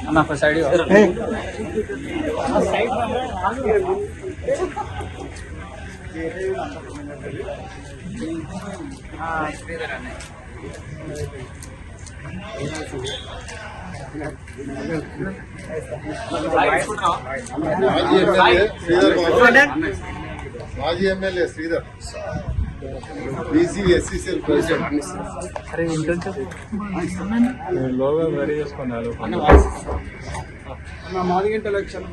అన్న ఒక సైడ్ మాజీ MLA Sridhar BC SCCL president. లోగా రెడీ చేసుకున్నారు. మాది గంటల ఎలక్షన్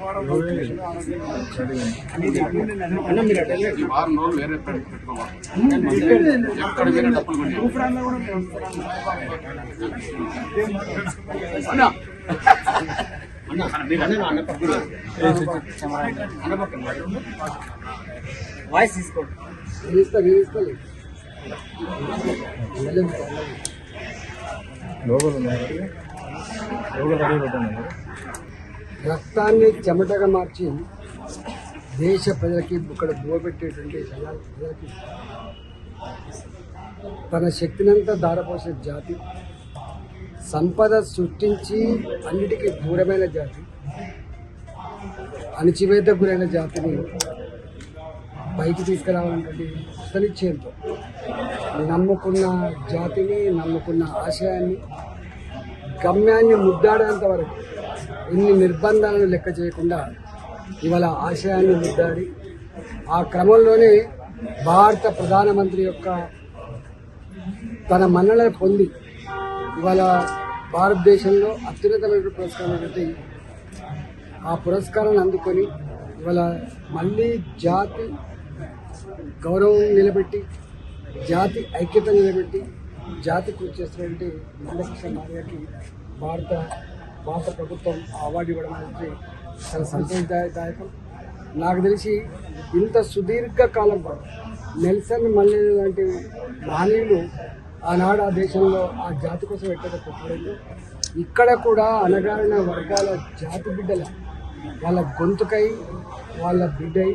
వాయిస్ తీసుకోండి. రక్తాన్ని చెమటగా మార్చి దేశ ప్రజలకి ఇక్కడ బువ్వబెట్టేటువంటి ప్రజలకి తన శక్తినంతా దారపోసే జాతి, సంపద సృష్టించి అన్నిటికీ దూరమైన జాతి, అణచివేత గురైన జాతిని పైకి తీసుకురావాలన్నటువంటి కృతనిశ్చయంతో నమ్ముకున్న జాతిని, నమ్ముకున్న ఆశయాన్ని, గమ్యాన్ని ముద్దాడేంత వరకు ఎన్ని నిర్బంధాలను లెక్క చేయకుండా ఇవాళ ఆశయాన్ని ముద్దాడి ఆ క్రమంలోనే భారత ప్రధానమంత్రి యొక్క తన మన్ననలు పొంది ఇవాళ భారతదేశంలో అత్యున్నతమైన పురస్కారం ఆ పురస్కారాన్ని అందుకొని ఇవాళ మళ్ళీ జాతి గౌరవం నిలబెట్టి, జాతి ఐక్యత నిలబెట్టి, జాతి కృషి చేస్తున్నటువంటి మందకృష్ణ మాదిగకి భారత ప్రభుత్వం అవార్డు ఇవ్వడం అనేది చాలా సంతోషదాయకం. నాకు తెలిసి ఇంత సుదీర్ఘ కాలం పాటు నెల్సన్ మండేలా లాంటి మహనీయులు ఆనాడు ఆ దేశంలో ఆ జాతి కోసం ఎక్కడ కొట్టలేదు. ఇక్కడ కూడా అణగారిన వర్గాల జాతి బిడ్డల వాళ్ళ గొంతుకై, వాళ్ళ బిడ్డై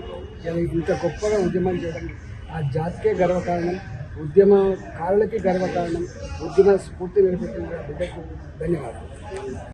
ఇంత గొప్పగా ఉద్యమం చేయడానికి ఆ జాతికే గర్వకారణం, ఉద్యమకారులకి గర్వకారణం, ఉద్యమ స్ఫూర్తి నిలబెట్టిన బిడ్డకు ధన్యవాదాలు.